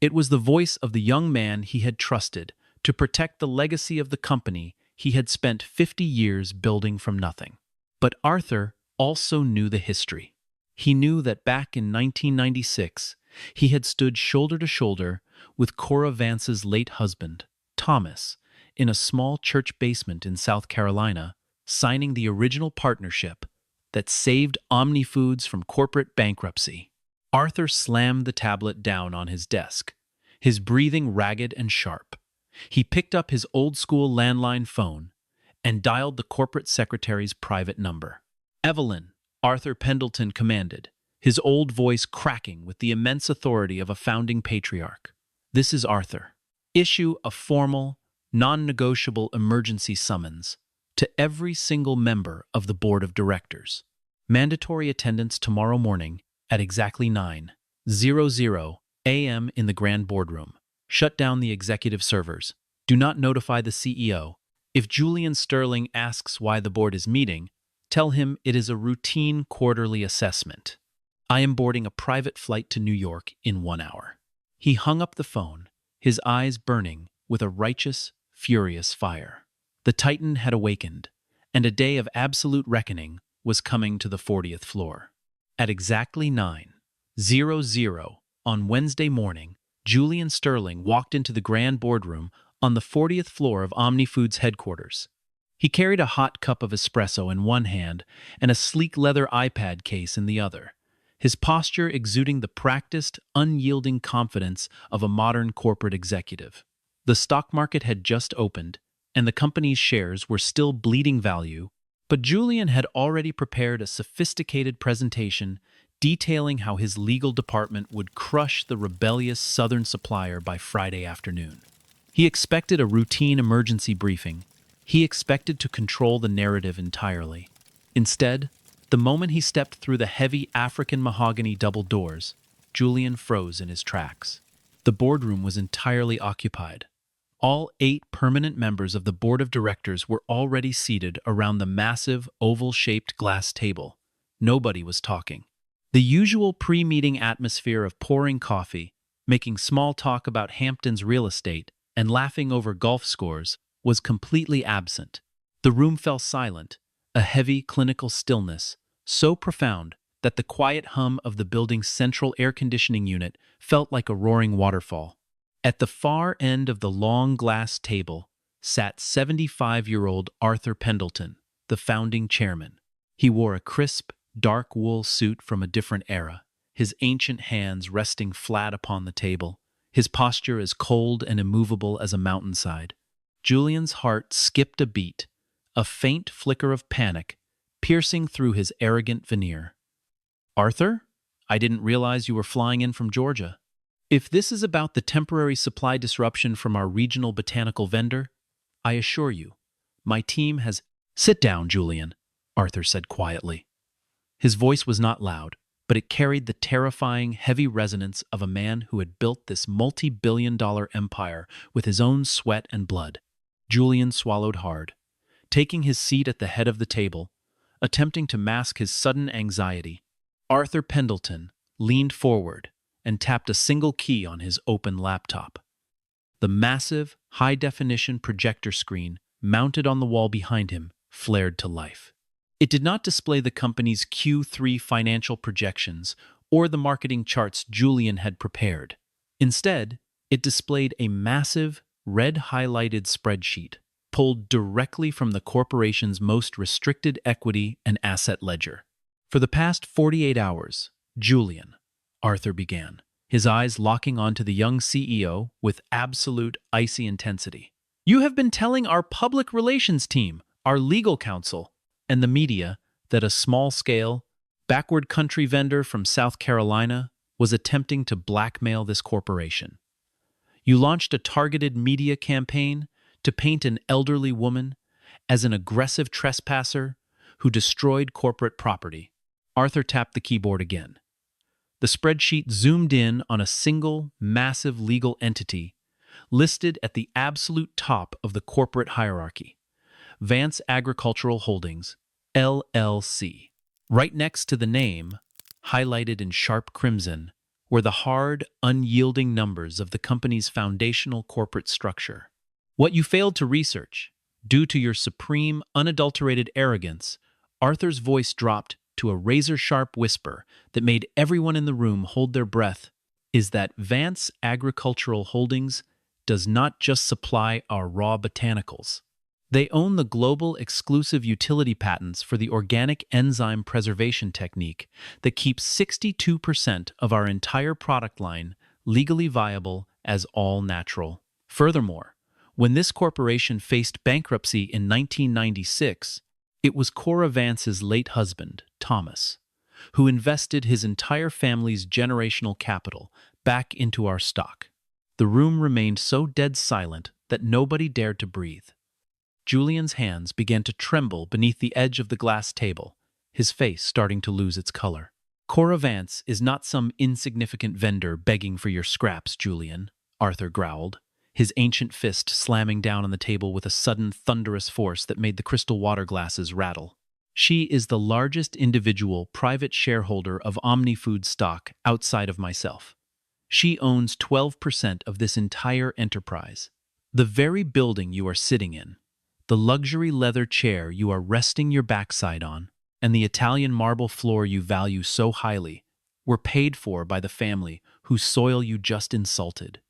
It was the voice of the young man he had trusted to protect the legacy of the company he had spent 50 years building from nothing. But Arthur also knew the history. He knew that back in 1996, he had stood shoulder to shoulder with Cora Vance's late husband, Thomas, in a small church basement in South Carolina, signing the original partnership that saved OmniFoods from corporate bankruptcy. Arthur slammed the tablet down on his desk, his breathing ragged and sharp. He picked up his old-school landline phone and dialed the corporate secretary's private number. "Evelyn," Arthur Pendleton commanded, his old voice cracking with the immense authority of a founding patriarch. "This is Arthur. Issue a formal, non-negotiable emergency summons to every single member of the board of directors. Mandatory attendance tomorrow morning at exactly 9:00 a.m. in the grand boardroom. Shut down the executive servers. Do not notify the CEO. If Julian Sterling asks why the board is meeting, tell him it is a routine quarterly assessment. I am boarding a private flight to New York in 1 hour." He hung up the phone, his eyes burning with a righteous, furious fire. The Titan had awakened, and a day of absolute reckoning was coming to the 40th floor. At exactly 9:00 on Wednesday morning, Julian Sterling walked into the grand boardroom on the 40th floor of OmniFoods headquarters. He carried a hot cup of espresso in one hand and a sleek leather iPad case in the other, his posture exuding the practiced, unyielding confidence of a modern corporate executive. The stock market had just opened, and the company's shares were still bleeding value, but Julian had already prepared a sophisticated presentation detailing how his legal department would crush the rebellious Southern supplier by Friday afternoon. He expected a routine emergency briefing. He expected to control the narrative entirely. Instead, the moment he stepped through the heavy African mahogany double doors, Julian froze in his tracks. The boardroom was entirely occupied. All 8 permanent members of the board of directors were already seated around the massive, oval-shaped glass table. Nobody was talking. The usual pre-meeting atmosphere of pouring coffee, Making small talk about Hampton's real estate and laughing over golf scores was completely absent. The room fell silent, a heavy clinical stillness, so profound that the quiet hum of the building's central air conditioning unit felt like a roaring waterfall. At the far end of the long glass table sat 75-year-old Arthur Pendleton, the founding chairman. He wore a crisp, dark wool suit from a different era, his ancient hands resting flat upon the table, his posture as cold and immovable as a mountainside. Julian's heart skipped a beat, a faint flicker of panic piercing through his arrogant veneer. "Arthur? I didn't realize you were flying in from Georgia. If this is about the temporary supply disruption from our regional botanical vendor, I assure you, my team has—" "Sit down, Julian," Arthur said quietly. His voice was not loud, but it carried the terrifying, heavy resonance of a man who had built this multi-billion-dollar empire with his own sweat and blood. Julian swallowed hard, taking his seat at the head of the table, attempting to mask his sudden anxiety. Arthur Pendleton leaned forward and tapped a single key on his open laptop. The massive, high-definition projector screen mounted on the wall behind him flared to life. It did not display the company's Q3 financial projections or the marketing charts Julian had prepared. Instead, it displayed a massive, red-highlighted spreadsheet pulled directly from the corporation's most restricted equity and asset ledger. "For the past 48 hours, Julian," Arthur began, his eyes locking onto the young CEO with absolute icy intensity, "you have been telling our public relations team, our legal counsel, and the media that a small-scale, backward country vendor from South Carolina was attempting to blackmail this corporation. You launched a targeted media campaign to paint an elderly woman as an aggressive trespasser who destroyed corporate property." Arthur tapped the keyboard again. The spreadsheet zoomed in on a single, massive legal entity listed at the absolute top of the corporate hierarchy, Vance Agricultural Holdings, LLC. Right next to the name, highlighted in sharp crimson, were the hard, unyielding numbers of the company's foundational corporate structure. "What you failed to research, due to your supreme, unadulterated arrogance," Arthur's voice dropped to a razor-sharp whisper that made everyone in the room hold their breath, "is that Vance Agricultural Holdings does not just supply our raw botanicals. They own the global exclusive utility patents for the organic enzyme preservation technique that keeps 62% of our entire product line legally viable as all natural. Furthermore, when this corporation faced bankruptcy in 1996, it was Cora Vance's late husband, Thomas, who invested his entire family's generational capital back into our stock." The room remained so dead silent that nobody dared to breathe. Julian's hands began to tremble beneath the edge of the glass table, his face starting to lose its color. "Cora Vance is not some insignificant vendor begging for your scraps, Julian," Arthur growled, his ancient fist slamming down on the table with a sudden thunderous force that made the crystal water glasses rattle. "She is the largest individual private shareholder of OmniFoods stock outside of myself. She owns 12% of this entire enterprise. The very building you are sitting in, the luxury leather chair you are resting your backside on, and the Italian marble floor you value so highly were paid for by the family whose soil you just insulted.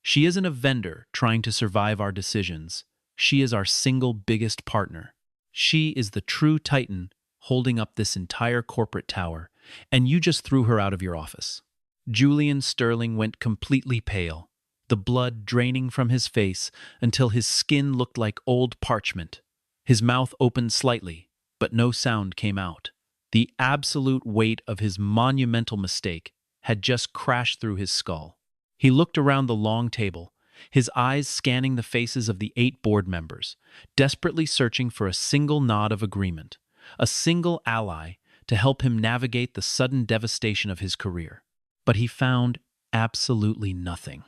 She isn't a vendor trying to survive our decisions. She is our single biggest partner. She is the true titan holding up this entire corporate tower, and you just threw her out of your office." Julian Sterling went completely pale, the blood draining from his face until his skin looked like old parchment. His mouth opened slightly, but no sound came out. The absolute weight of his monumental mistake had just crashed through his skull. He looked around the long table, his eyes scanning the faces of the 8 board members, desperately searching for a single nod of agreement, a single ally to help him navigate the sudden devastation of his career. But he found absolutely nothing.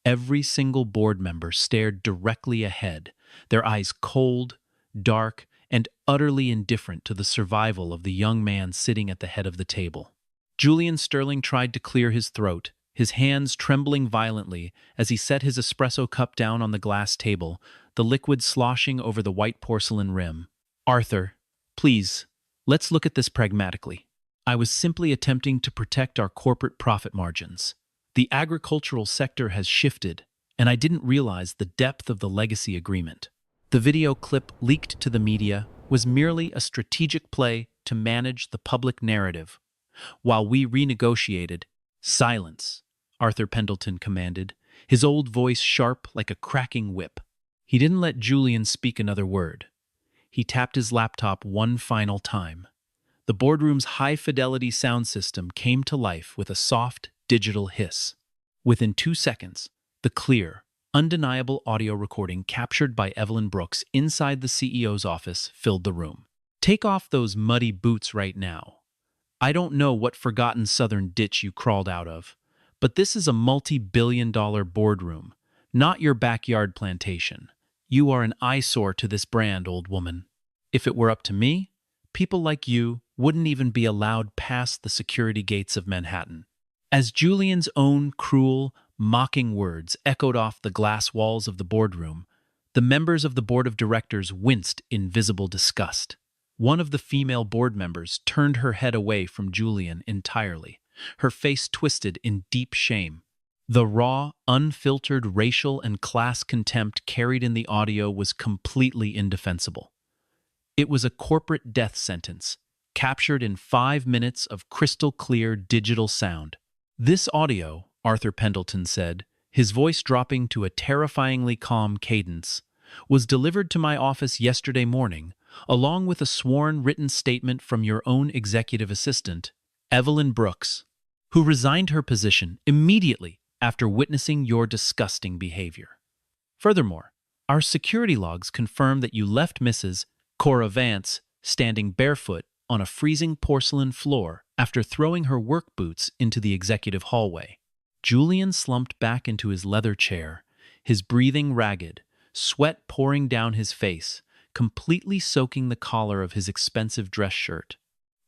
Every single board member stared directly ahead, their eyes cold, dark, and utterly indifferent to the survival of the young man sitting at the head of the table. Julian Sterling tried to clear his throat, his hands trembling violently as he set his espresso cup down on the glass table, the liquid sloshing over the white porcelain rim. "Arthur, please, let's look at this pragmatically. I was simply attempting to protect our corporate profit margins. The agricultural sector has shifted, and I didn't realize the depth of the legacy agreement." The video clip leaked to the media was merely a strategic play to manage the public narrative. While we renegotiated, "Silence," Arthur Pendleton commanded, his old voice sharp like a cracking whip. He didn't let Julian speak another word. He tapped his laptop one final time. The boardroom's high-fidelity sound system came to life with a soft, digital hiss. Within 2 seconds, the clear, undeniable audio recording captured by Evelyn Brooks inside the CEO's office filled the room. "Take off those muddy boots right now. I don't know what forgotten southern ditch you crawled out of, but this is a multi-billion-dollar boardroom, not your backyard plantation. You are an eyesore to this brand, old woman. If it were up to me, people like you wouldn't even be allowed past the security gates of Manhattan." As Julian's own cruel, mocking words echoed off the glass walls of the boardroom, the members of the board of directors winced in visible disgust. One of the female board members turned her head away from Julian entirely, her face twisted in deep shame. The raw, unfiltered racial and class contempt carried in the audio was completely indefensible. It was a corporate death sentence, captured in 5 minutes of crystal-clear digital sound. "This audio," Arthur Pendleton said, his voice dropping to a terrifyingly calm cadence, "was delivered to my office yesterday morning, along with a sworn written statement from your own executive assistant, Evelyn Brooks, who resigned her position immediately after witnessing your disgusting behavior. Furthermore, our security logs confirm that you left Mrs. Cora Vance standing barefoot on a freezing porcelain floor after throwing her work boots into the executive hallway." Julian slumped back into his leather chair, his breathing ragged, sweat pouring down his face, completely soaking the collar of his expensive dress shirt.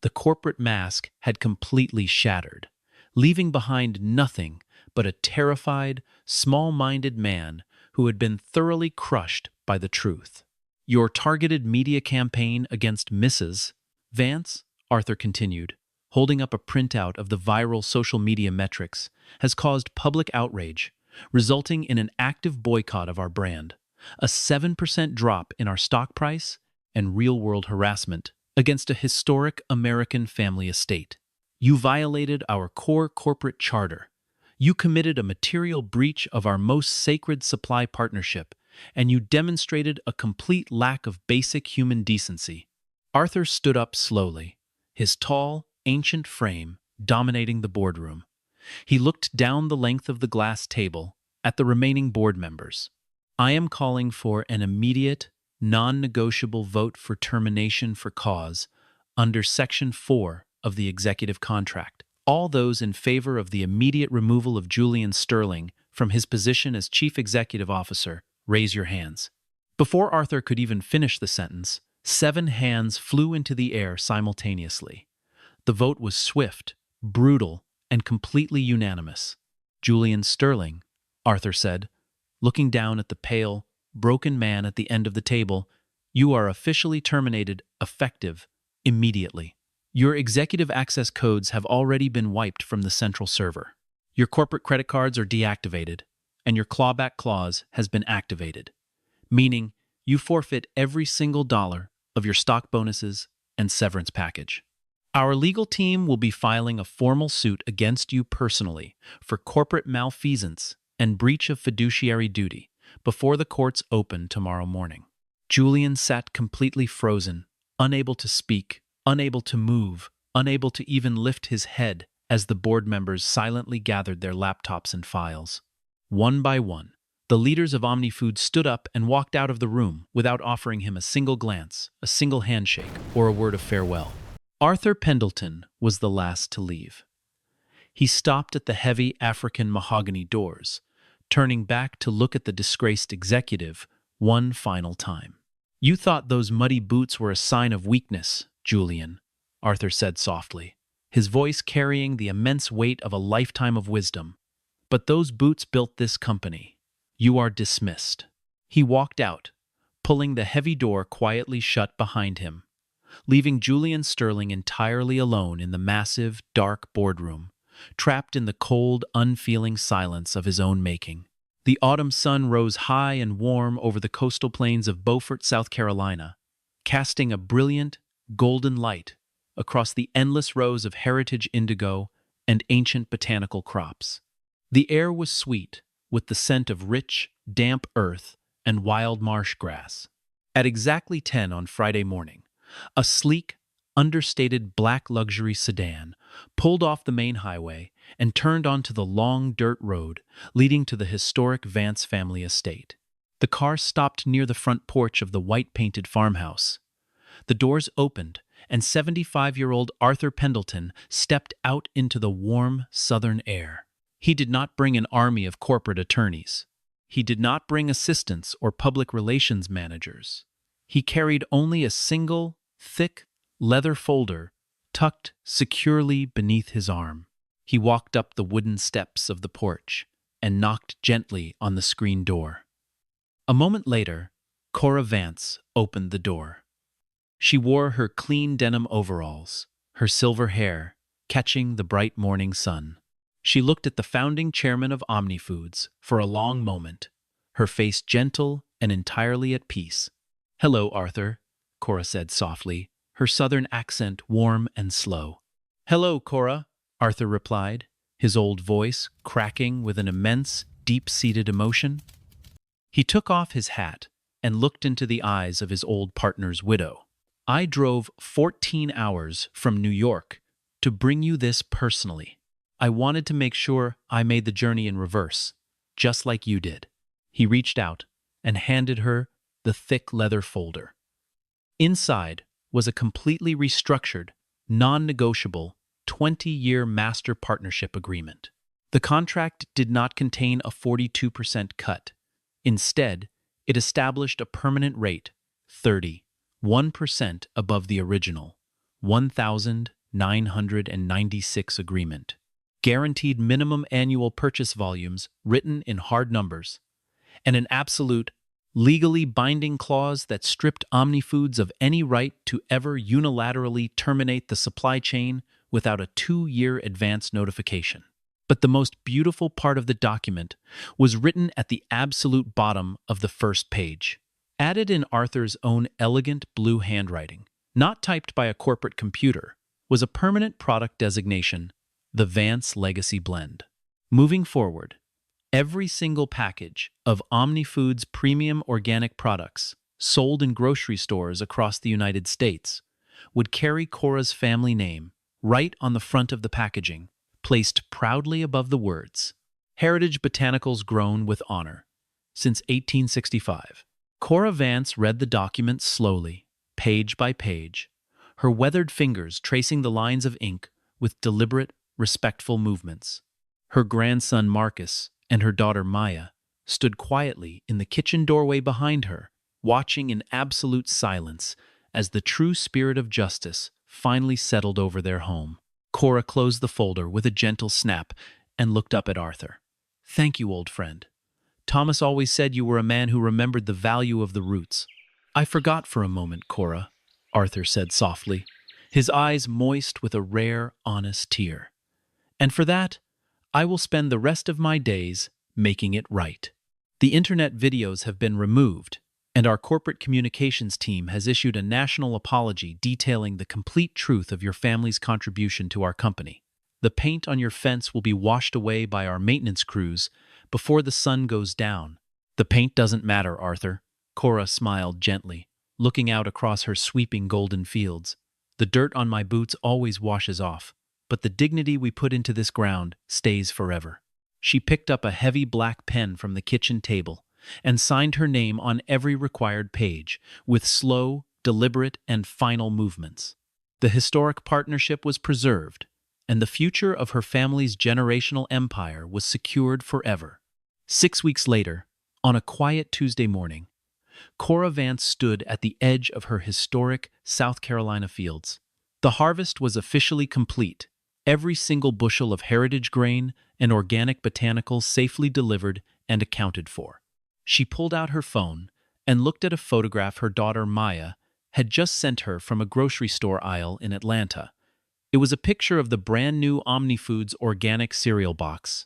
The corporate mask had completely shattered, leaving behind nothing but a terrified, small-minded man who had been thoroughly crushed by the truth. "Your targeted media campaign against Mrs. Vance," Arthur continued, holding up a printout of the viral social media metrics, "has caused public outrage, resulting in an active boycott of our brand, a 7% drop in our stock price, and real-world harassment against a historic American family estate. You violated our core corporate charter. You committed a material breach of our most sacred supply partnership, and you demonstrated a complete lack of basic human decency." Arthur stood up slowly, his tall, ancient frame dominating the boardroom. He looked down the length of the glass table at the remaining board members. "I am calling for an immediate, non-negotiable vote for termination for cause under Section 4 of the executive contract. All those in favor of the immediate removal of Julian Sterling from his position as Chief Executive Officer, raise your hands." Before Arthur could even finish the sentence, 7 hands flew into the air simultaneously. The vote was swift, brutal, and completely unanimous. "Julian Sterling," Arthur said, looking down at the pale, broken man at the end of the table, "you are officially terminated, effective immediately. Your executive access codes have already been wiped from the central server. Your corporate credit cards are deactivated, and your clawback clause has been activated, meaning you forfeit every single dollar of your stock bonuses and severance package. Our legal team will be filing a formal suit against you personally for corporate malfeasance and breach of fiduciary duty before the courts open tomorrow morning." Julian sat completely frozen, unable to speak, unable to move, unable to even lift his head as the board members silently gathered their laptops and files. One by one, the leaders of OmniFoods stood up and walked out of the room without offering him a single glance, a single handshake, or a word of farewell. Arthur Pendleton was the last to leave. He stopped at the heavy African mahogany doors, turning back to look at the disgraced executive one final time. "You thought those muddy boots were a sign of weakness, Julian," Arthur said softly, his voice carrying the immense weight of a lifetime of wisdom. But those boots built this company. You are dismissed." He walked out, pulling the heavy door quietly shut behind him, leaving Julian Sterling entirely alone in the massive, dark boardroom, trapped in the cold, unfeeling silence of his own making. The autumn sun rose high and warm over the coastal plains of Beaufort, South Carolina, casting a brilliant, golden light across the endless rows of heritage indigo and ancient botanical crops. The air was sweet, with the scent of rich, damp earth and wild marsh grass. At exactly 10 on Friday morning, a sleek, understated black luxury sedan pulled off the main highway and turned onto the long dirt road leading to the historic Vance family estate. The car stopped near the front porch of the white-painted farmhouse. The doors opened, and 75-year-old Arthur Pendleton stepped out into the warm, southern air. He did not bring an army of corporate attorneys. He did not bring assistants or public relations managers. He carried only a single, thick, leather folder tucked securely beneath his arm. He walked up the wooden steps of the porch and knocked gently on the screen door. A moment later, Cora Vance opened the door. She wore her clean denim overalls, her silver hair catching the bright morning sun. She looked at the founding chairman of OmniFoods for a long moment, her face gentle and entirely at peace. "Hello, Arthur," Cora said softly, her southern accent warm and slow. "Hello, Cora," Arthur replied, his old voice cracking with an immense, deep-seated emotion. He took off his hat and looked into the eyes of his old partner's widow. "I drove 14 hours from New York to bring you this personally. I wanted to make sure I made the journey in reverse, just like you did." He reached out and handed her the thick leather folder. Inside was a completely restructured, non-negotiable 20-year master partnership agreement. The contract did not contain a 42% cut. Instead, it established a permanent rate, 1% above the original, 1,996 agreement. Guaranteed minimum annual purchase volumes written in hard numbers, and an absolute, legally binding clause that stripped OmniFoods of any right to ever unilaterally terminate the supply chain without a 2-year advance notification. But the most beautiful part of the document was written at the absolute bottom of the first page, added in Arthur's own elegant blue handwriting, not typed by a corporate computer, was a permanent product designation, the Vance Legacy Blend. Moving forward, every single package of OmniFoods premium organic products sold in grocery stores across the United States would carry Cora's family name right on the front of the packaging, placed proudly above the words, "Heritage Botanicals Grown with Honor, since 1865. Cora Vance read the document slowly, page by page, her weathered fingers tracing the lines of ink with deliberate, respectful movements. Her grandson Marcus and her daughter Maya stood quietly in the kitchen doorway behind her, watching in absolute silence as the true spirit of justice finally settled over their home. Cora closed the folder with a gentle snap and looked up at Arthur. "Thank you, old friend. Thomas always said you were a man who remembered the value of the roots." "I forgot for a moment, Cora," Arthur said softly, his eyes moist with a rare, honest tear. "And for that, I will spend the rest of my days making it right." The internet videos have been removed, and our corporate communications team has issued a national apology detailing the complete truth of your family's contribution to our company. The paint on your fence will be washed away by our maintenance crews before the sun goes down. "The paint doesn't matter, Arthur," Cora smiled gently, looking out across her sweeping golden fields. "The dirt on my boots always washes off, but the dignity we put into this ground stays forever." She picked up a heavy black pen from the kitchen table and signed her name on every required page, with slow, deliberate, and final movements. The historic partnership was preserved, and the future of her family's generational empire was secured forever. 6 weeks later, on a quiet Tuesday morning, Cora Vance stood at the edge of her historic South Carolina fields. The harvest was officially complete, Every single bushel of heritage grain and organic botanicals safely delivered and accounted for. She pulled out her phone and looked at a photograph her daughter Maya had just sent her from a grocery store aisle in Atlanta. It was a picture of the brand new OmniFoods organic cereal box,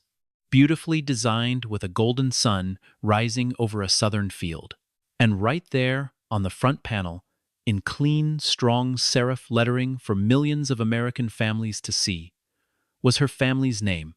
beautifully designed with a golden sun rising over a southern field. And right there, on the front panel, in clean, strong serif lettering for millions of American families to see, was her family's name,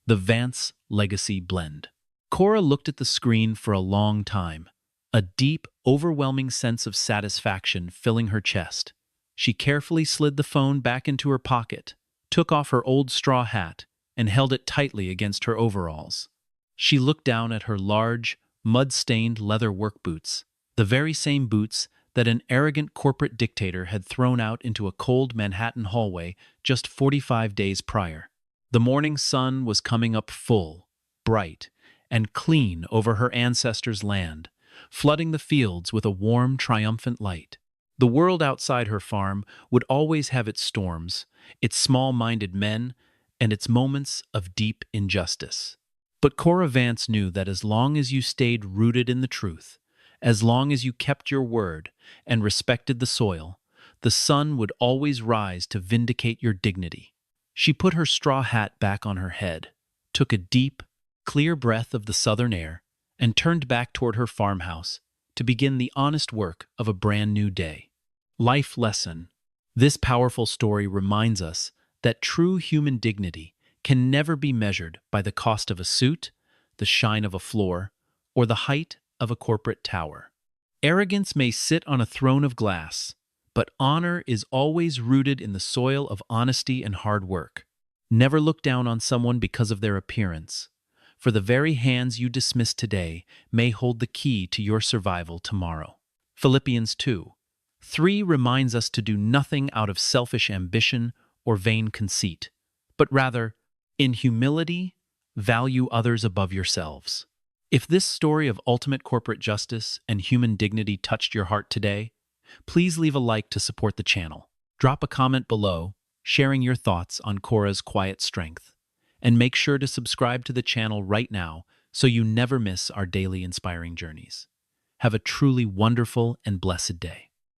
the Vance Legacy Blend. Cora looked at the screen for a long time, a deep, overwhelming sense of satisfaction filling her chest. She carefully slid the phone back into her pocket, took off her old straw hat, and held it tightly against her overalls. She looked down at her large, mud-stained leather work boots, the very same boots that an arrogant corporate dictator had thrown out into a cold Manhattan hallway just 45 days prior. The morning sun was coming up full, bright, and clean over her ancestors' land, flooding the fields with a warm, triumphant light. The world outside her farm would always have its storms, its small-minded men, and its moments of deep injustice. But Cora Vance knew that as long as you stayed rooted in the truth, as long as you kept your word and respected the soil, the sun would always rise to vindicate your dignity. She put her straw hat back on her head, took a deep, clear breath of the southern air, and turned back toward her farmhouse to begin the honest work of a brand new day. Life lesson. This powerful story reminds us that true human dignity can never be measured by the cost of a suit, the shine of a floor, or the height of a corporate tower. Arrogance may sit on a throne of glass, but honor is always rooted in the soil of honesty and hard work. Never look down on someone because of their appearance, for the very hands you dismiss today may hold the key to your survival tomorrow. Philippians 2:3 reminds us to do nothing out of selfish ambition or vain conceit, but rather, in humility, value others above yourselves. If this story of ultimate corporate justice and human dignity touched your heart today, please leave a like to support the channel. Drop a comment below, sharing your thoughts on Cora's quiet strength. And make sure to subscribe to the channel right now so you never miss our daily inspiring journeys. Have a truly wonderful and blessed day.